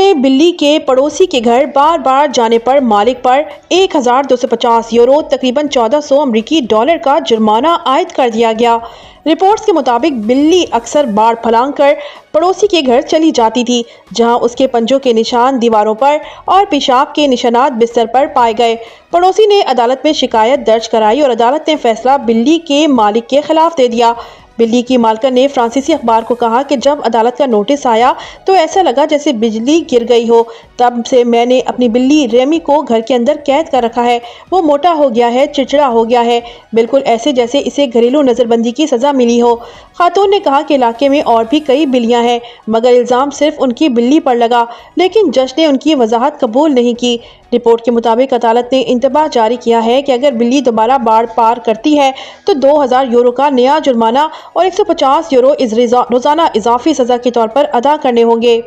نے بلی کے پڑوسی کے گھر بار بار جانے پر مالک پر 1250 یورو تقریباً 1400 امریکی ڈالر کا جرمانہ عائد کر دیا گیا۔ رپورٹس کے مطابق بلی اکثر باڑ پھلانگ کر پڑوسی کے گھر چلی جاتی تھی، جہاں اس کے پنجوں کے نشان دیواروں پر اور پیشاب کے نشانات بستر پر پائے گئے۔ پڑوسی نے عدالت میں شکایت درج کرائی اور عدالت نے فیصلہ بلی کے مالک کے خلاف دے دیا۔ بلی کی مالکن نے فرانسیسی اخبار کو کہا کہ جب عدالت کا نوٹس آیا تو ایسا لگا جیسے بجلی گر گئی ہو۔ تب سے میں نے اپنی بلی ریمی کو گھر کے اندر قید کر رکھا ہے۔ وہ موٹا ہو گیا ہے، چڑچڑا ہو گیا ہے، بالکل ایسے جیسے اسے گھریلو نظر بندی کی سزا ملی ہو۔ خاتون نے کہا کہ علاقے میں اور بھی کئی بلیاں ہیں، مگر الزام صرف ان کی بلی پر لگا، لیکن جج نے ان کی وضاحت قبول نہیں کی۔ رپورٹ کے مطابق عدالت نے انتباہ جاری کیا ہے کہ اگر بلی دوبارہ باڑ پار کرتی ہے تو 2000 یورو کا نیا جرمانہ اور 150 یورو روزانہ اضافی سزا کے طور پر ادا کرنے ہوں گے۔